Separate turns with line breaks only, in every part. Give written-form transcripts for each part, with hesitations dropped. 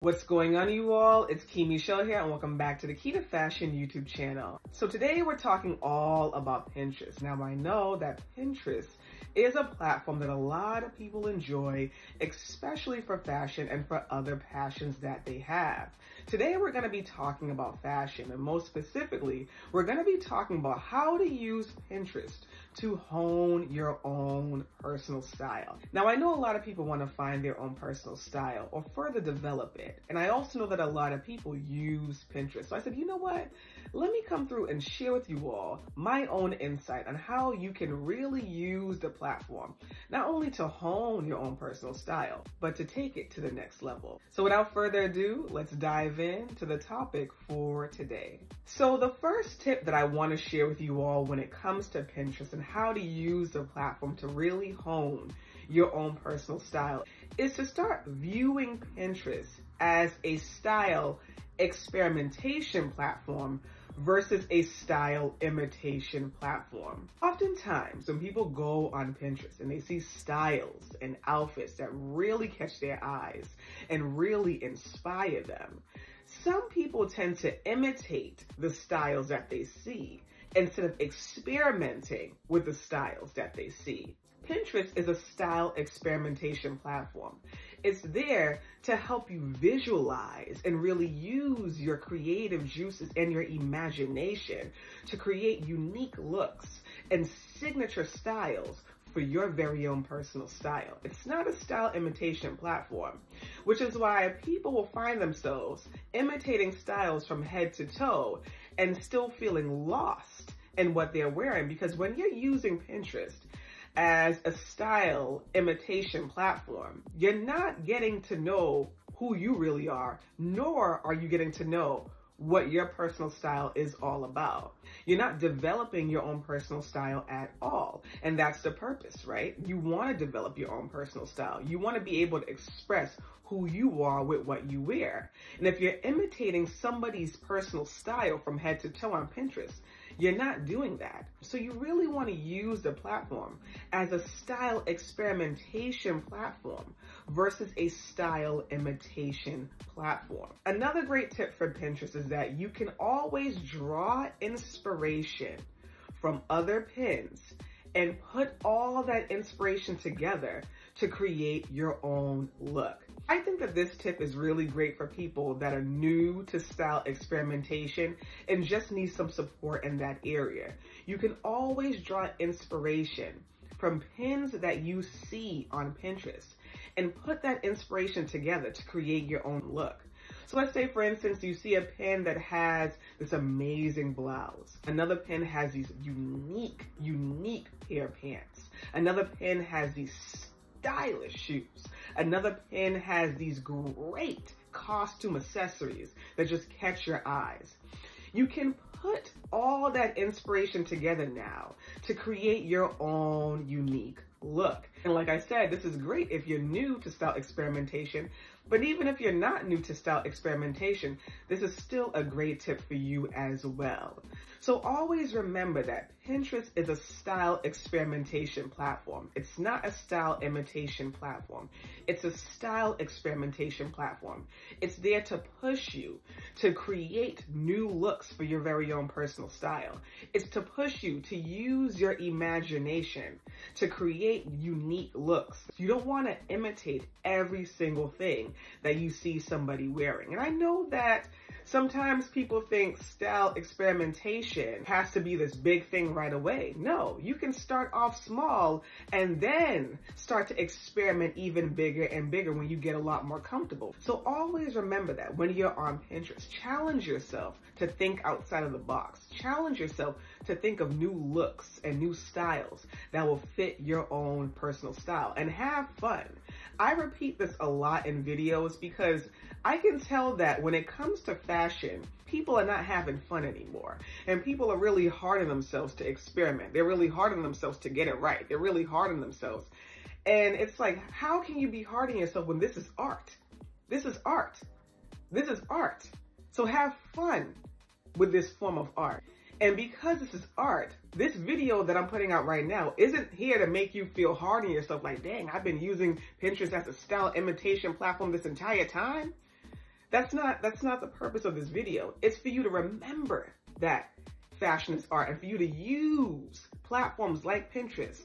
What's going on, you all? It's Michel here, and welcome back to the Key to Fashion YouTube channel. So today we're talking all about Pinterest. Now, I know that Pinterest is a platform that a lot of people enjoy, especially for fashion and for other passions that they have. Today we're going to be talking about fashion, and most specifically, we're going to be talking about how to use Pinterest to hone your own personal style. Now, I know a lot of people want to find their own personal style or further develop it. And I also know that a lot of people use Pinterest. So I said, you know what? Let me come through and share with you all my own insight on how you can really use the platform, not only to hone your own personal style, but to take it to the next level. So without further ado, let's dive into the topic for today. So the first tip that I want to share with you all when it comes to Pinterest and how to use the platform to really hone your own personal style is to start viewing Pinterest as a style experimentation platform versus a style imitation platform. Oftentimes, when people go on Pinterest and they see styles and outfits that really catch their eyes and really inspire them, some people tend to imitate the styles that they see instead of experimenting with the styles that they see. Pinterest is a style experimentation platform. It's there to help you visualize and really use your creative juices and your imagination to create unique looks and signature styles for your very own personal style. It's not a style imitation platform, which is why people will find themselves imitating styles from head to toe and still feeling lost in what they're wearing, because when you're using Pinterest as a style imitation platform, you're not getting to know who you really are, nor are you getting to know what your personal style is all about. You're not developing your own personal style at all. And that's the purpose, right? You want to develop your own personal style. You want to be able to express who you are with what you wear. And if you're imitating somebody's personal style from head to toe on Pinterest, you're not doing that. So you really want to use the platform as a style experimentation platform versus a style imitation platform. Another great tip for Pinterest is that you can always draw inspiration from other pins and put all that inspiration together to create your own look. I think that this tip is really great for people that are new to style experimentation and just need some support in that area. You can always draw inspiration from pins that you see on Pinterest and put that inspiration together to create your own look. So let's say, for instance, you see a pin that has this amazing blouse. Another pin has these unique pair of pants. Another pin has these stylish shoes. Another pin has these great costume accessories that just catch your eyes. You can put all that inspiration together now to create your own unique look. And like I said, this is great if you're new to style experimentation, but even if you're not new to style experimentation, this is still a great tip for you as well. So always remember that Pinterest is a style experimentation platform. It's not a style imitation platform. It's a style experimentation platform. It's there to push you to create new looks for your very own personal style. It's to push you to use your imagination to create unique looks. You don't want to imitate every single thing that you see somebody wearing. And I know that sometimes people think style experimentation has to be this big thing right away. No, you can start off small and then start to experiment even bigger and bigger when you get a lot more comfortable. So always remember that when you're on Pinterest, challenge yourself to think outside of the box. Challenge yourself to think of new looks and new styles that will fit your own personal style, and have fun. I repeat this a lot in videos because I can tell that when it comes to fashion, people are not having fun anymore. And people are really hard on themselves to experiment. They're really hard on themselves to get it right. They're really hard on themselves. And it's like, how can you be hard on yourself when this is art? This is art. This is art. So have fun with this form of art. And because this is art, this video that I'm putting out right now isn't here to make you feel hard on yourself like, dang, I've been using Pinterest as a style imitation platform this entire time. That's not the purpose of this video. It's for you to remember that fashion is art, and for you to use platforms like Pinterest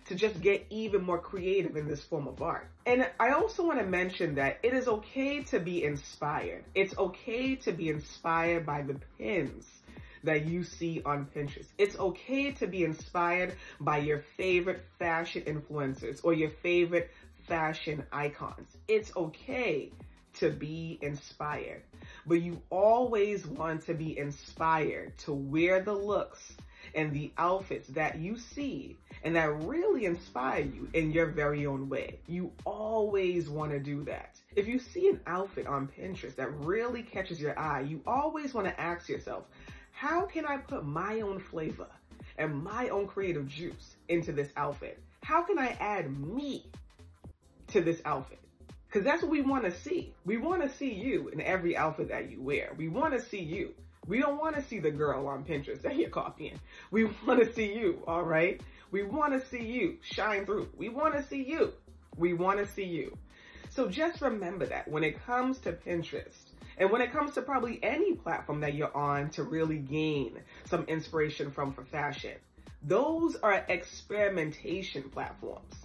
to just get even more creative in this form of art. And I also want to mention that it is okay to be inspired. It's okay to be inspired by the pins that you see on Pinterest. It's okay to be inspired by your favorite fashion influencers or your favorite fashion icons. It's okay to be inspired, but you always want to be inspired to wear the looks and the outfits that you see and that really inspire you in your very own way. You always want to do that. If you see an outfit on Pinterest that really catches your eye, you always want to ask yourself, how can I put my own flavor and my own creative juice into this outfit? How can I add me to this outfit? Because that's what we want to see. We want to see you in every outfit that you wear. We want to see you. We don't want to see the girl on Pinterest that you're copying. We want to see you, all right? We want to see you shine through. We want to see you. We want to see you. So just remember that when it comes to Pinterest, and when it comes to probably any platform that you're on to really gain some inspiration from for fashion, those are experimentation platforms.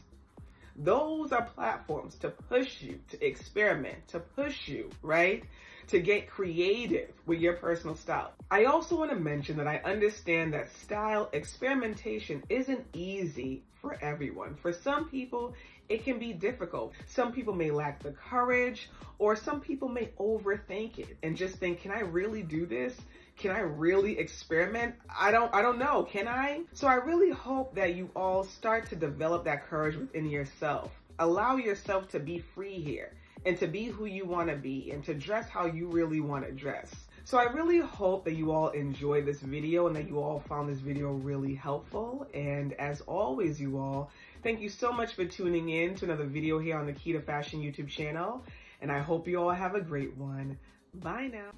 Those are platforms to push you to experiment, to push you, right? To get creative with your personal style. I also want to mention that I understand that style experimentation isn't easy for everyone. For some people, it can be difficult. Some people may lack the courage, or some people may overthink it and just think, can I really do this? Can I really experiment? I don't know, can I? So I really hope that you all start to develop that courage within yourself. Allow yourself to be free here and to be who you want to be and to dress how you really want to dress. So I really hope that you all enjoyed this video and that you all found this video really helpful. And as always, you all, thank you so much for tuning in to another video here on the Key to Fashion YouTube channel. And I hope you all have a great one. Bye now.